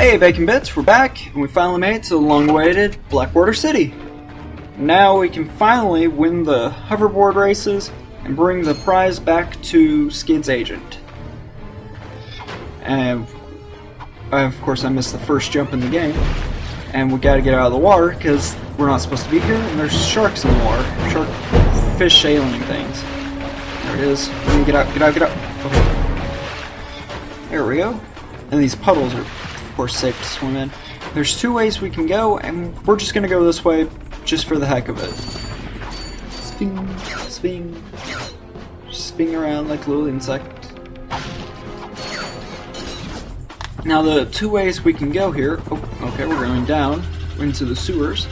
Hey Bacon Bits, we're back, and we finally made it to the long-awaited Blackwater City. Now we can finally win the hoverboard races and bring the prize back to Skid's agent. And of course I missed the first jump in the game, and we gotta get out of the water because we're not supposed to be here, and there's sharks in the water. Fish alien things. There it is. Let me get out, get out, get out. Okay. There we go. And these puddles are of course safe to swim in. There's two ways we can go, and we're just gonna go this way just for the heck of it. Swing, swing, swing around like a little insect. Now the two ways we can go here, okay, we're going down into the sewers.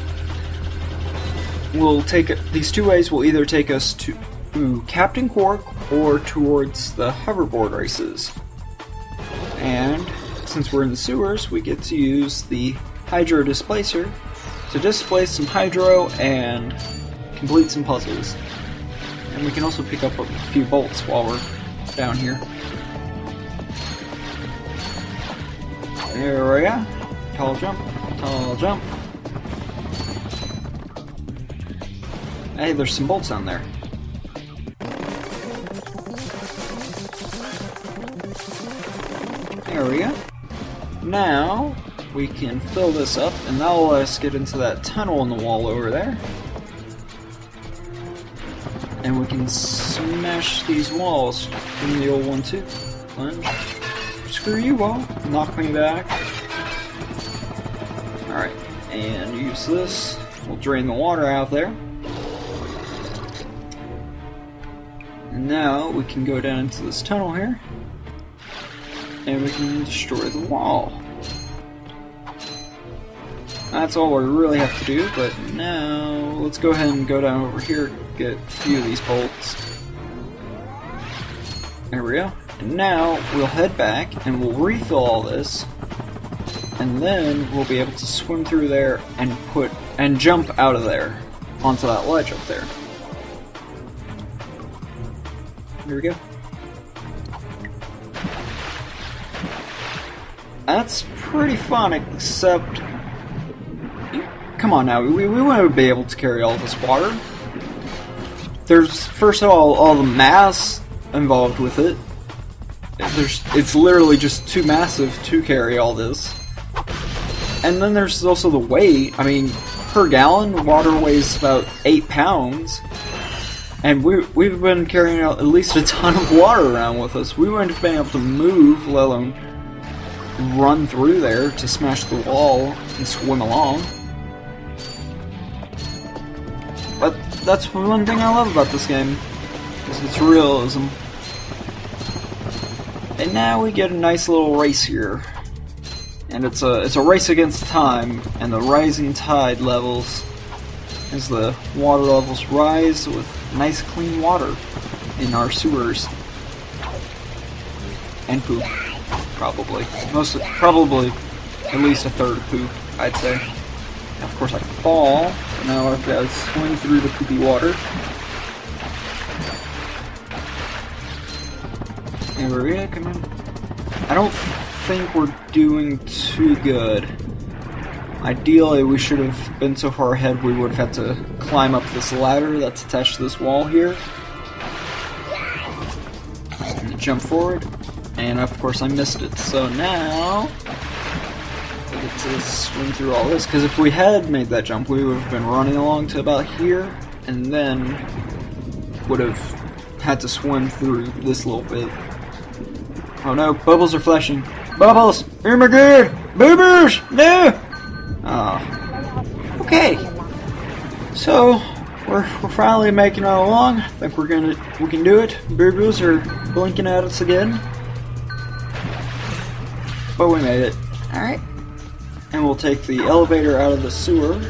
These two ways will either take us to Captain Cork or towards the hoverboard races. And since we're in the sewers, we get to use the hydro displacer to displace some hydro and complete some puzzles. And we can also pick up a few bolts while we're down here. There we go. Tall jump, tall jump. Hey, there's some bolts down there. There we go. Now we can fill this up, and that'll let us get into that tunnel in the wall over there. And we can smash these walls in the old 1-2. Lunge. Screw you, wall. Knock me back. Alright, and use this. We'll drain the water out there. And now we can go down into this tunnel here. And we can destroy the wall. That's all we really have to do, but now let's go ahead and go down over here, get a few of these bolts. There we go. And now we'll head back and we'll refill all this, and then we'll be able to swim through there and jump out of there onto that ledge up there. Here we go. That's pretty fun, except... Come on now, we won't be able to carry all this water. There's, first of all the mass involved with it. It's literally just too massive to carry all this. And then there's also the weight. I mean, per gallon, water weighs about 8 pounds. And we've been carrying out at least a ton of water around with us. We wouldn't have been able to move, let alone run through there to smash the wall and swim along. But that's one thing I love about this game, is its realism. And now we get a nice little race here. And it's a race against time and the rising tide levels as the water levels rise with nice clean water in our sewers. And poop. Probably. Probably at least a third of poop, I'd say. And of course I fall, so now I've got to swim through the poopy water. Hey, where are we at? Come on. I don't think we're doing too good. Ideally, we should have been so far ahead we would have had to climb up this ladder that's attached to this wall here. And jump forward. And of course I missed it, so now I get to swim through all this, because if we had made that jump we would have been running along to about here, and then would have had to swim through this little bit. Oh no, bubbles are flashing. Bubbles! Oh my god! Bubbles! No! Oh. Okay. So, we're finally making it along. I think we can do it. Bubbles are blinking at us again. But we made it. Alright. And we'll take the elevator out of the sewer,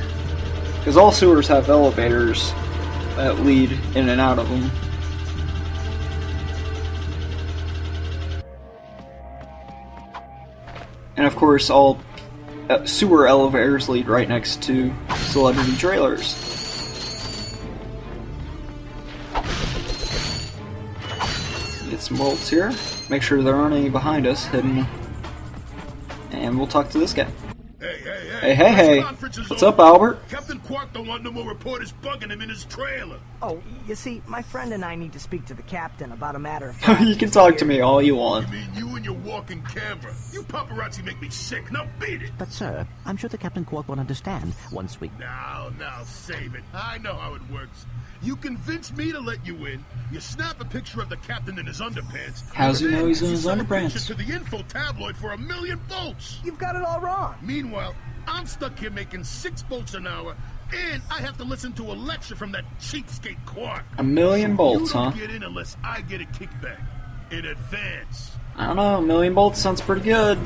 because all sewers have elevators that lead in and out of them. And of course all sewer elevators lead right next to celebrity trailers. Get some bolts here. Make sure there aren't any behind us hidden. and we'll talk to this guy. Hey. What's up, Albert? Captain Quark don't want no more reporters bugging him in his trailer. Oh, you see, my friend and I need to speak to the captain about a matter of You can talk to me all you want. You mean you and your walking camera? You paparazzi make me sick. Now beat it. But, sir, I'm sure the Captain Quark will understand once we... Now, save it. I know how it works. You convince me to let you in. You snap a picture of the captain in his underpants. How's he know he's in his You sell a underpants? picture to the info tabloid for $1 million. You've got it all wrong. Meanwhile, I'm stuck here making 6 volts an hour, and I have to listen to a lecture from that cheapskate Quark. $1 million bolts, You don't huh? get in unless I get a kickback in advance. I don't know, $1 million bolts sounds pretty good.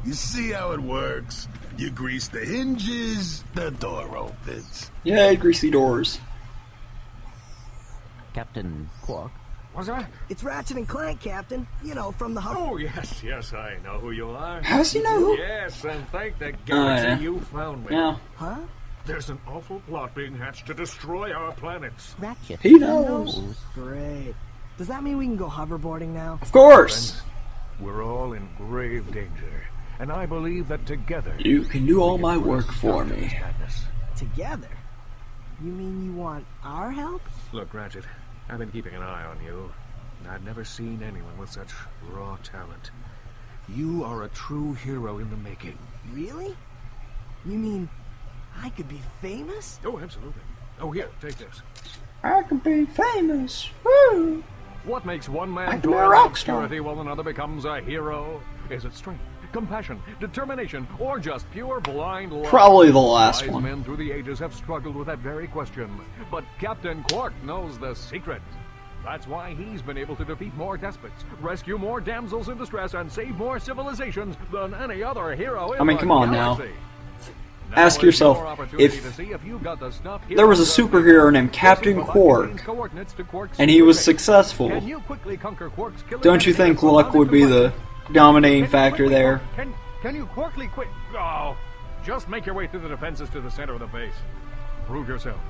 You see how it works? You grease the hinges, the door opens. Yay, greasy doors. Captain Quark? What's that? It's Ratchet and Clank, Captain. You know, from the... Oh, yes, I know who you are. How's he know who? Yes, and thank the galaxy yeah. you found me. Yeah, Huh? There's an awful plot being hatched to destroy our planets. Ratchet. he knows. Great. Does that mean we can go hoverboarding now? Of course. We're all in grave danger, and I believe that together... You can do all my work for me. Together? You mean you want our help? Look, Ratchet, I've been keeping an eye on you. I've never seen anyone with such raw talent. You are a true hero in the making. Really? You mean I could be famous? Oh, absolutely. Oh, here, take this. I can be famous. Woo! What makes one I man can be a toil in rock star. obscurity while another becomes a hero? Is it strength, compassion, determination, or just pure blind love? Probably the last Wise one. men through the ages have struggled with that very question. But Captain Quark knows the secret. That's why he's been able to defeat more despots, rescue more damsels in distress, and save more civilizations than any other hero in I mean, the come on now. galaxy. Ask Now yourself, is your opportunity if to see if you've got the stuff there was a heroes superhero are named missing. Captain Listen, Quark, coordinates to Quark's and he was secret. successful, Can you quickly conquer Quark's killer don't you think enemy? luck would be the dominating Can you factor quickly- there? Can you quickly quit? Oh, just make your way through the defenses to the center of the base. Prove yourself,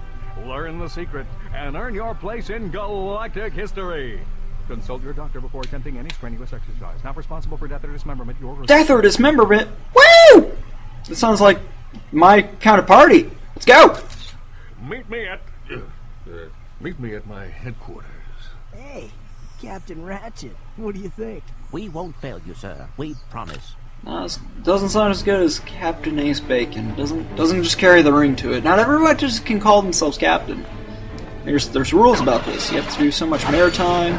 learn the secret, and earn your place in galactic history. Consult your doctor before attempting any strenuous exercise. Not responsible for death or dismemberment. You're Death or dismemberment? Woo! That sounds like my kind of party. Let's go! Meet me at my headquarters. Hey, Captain Ratchet, what do you think? We won't fail you, sir. We promise. No, this doesn't sound as good as Captain Ace Bacon. Doesn't just carry the ring to it. Not everybody just can call themselves captain. There's rules about this. You have to do so much maritime,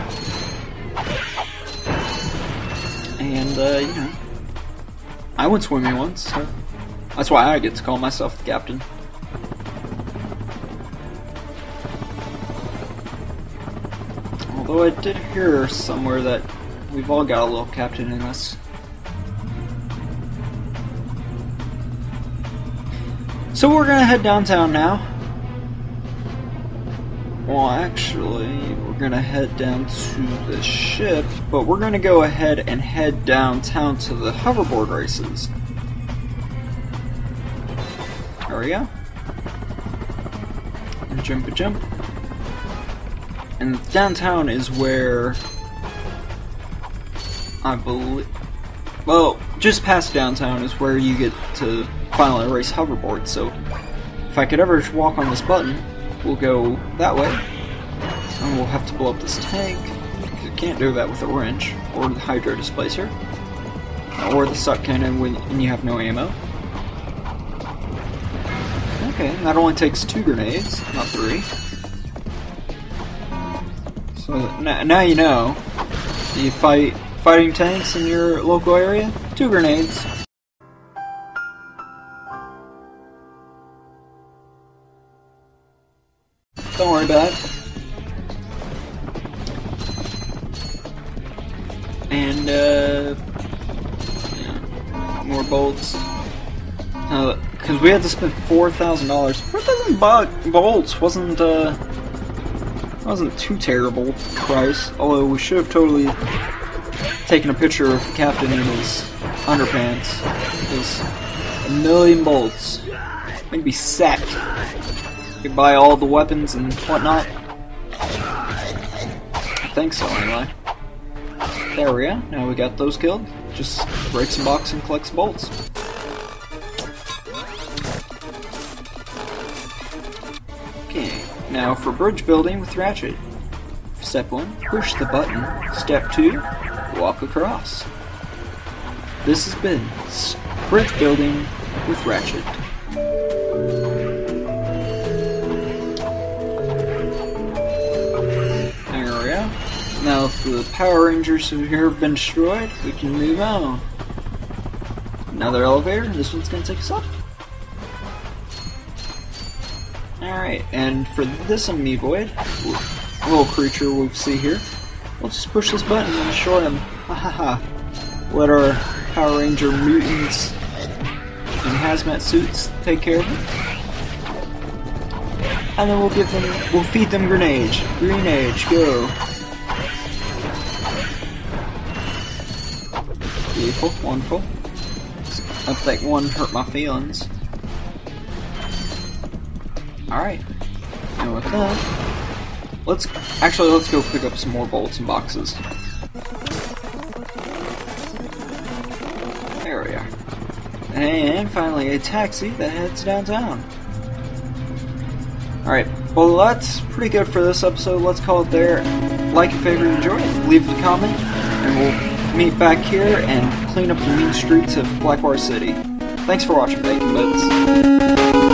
and you know, I went swimming once, so that's why I get to call myself the captain. Although I did hear somewhere that we've all got a little captain in us. So we're gonna head downtown now. Well, actually, we're gonna head down to the ship, but we're gonna go ahead and head downtown to the hoverboard races. There we go. And jump a jump. And downtown is where I believe. Well, just past downtown is where you get to finally race hoverboards. So if I could ever walk on this button, we'll go that way. And we'll have to blow up this tank. You can't do that with a wrench, or the hydro displacer, or the suck cannon when you have no ammo. Okay, that only takes 2 grenades, not 3. So now you know. You fighting tanks in your local area? 2 grenades. Don't worry about it. And, yeah, more bolts. Because we had to spend $4,000. 4,000 bolts wasn't too terrible price. Although we should have totally taken a picture of the captain in his underpants. Because $1 million bolts. Maybe set. You could buy all the weapons and whatnot. I think so, anyway. There we go. Now we got those killed. Just breaks a box and collects bolts. Okay, now for bridge building with Ratchet. Step 1, push the button. Step 2, walk across. This has been bridge building with Ratchet. There we go. Now if the Power Rangers who here have been destroyed, we can move on. Another elevator, this one's gonna take us up. Alright, and for this amoeboid, little creature we see here, we'll just push this button and destroy him. Ha ha ha. Let our Power Ranger mutants in hazmat suits take care of him. And then we'll feed them grenades. Grenade, go. Beautiful, wonderful. Hope that one hurt my feelings. Alright. And with that, let's go pick up some more bolts and boxes. There we are. And finally a taxi that heads downtown. Alright, well that's pretty good for this episode. Let's call it there. Like and favorite, enjoy it. Leave a comment, and we'll meet back here and clean up the mean streets of Blackwater City. Thanks for watching, Bacon Bits.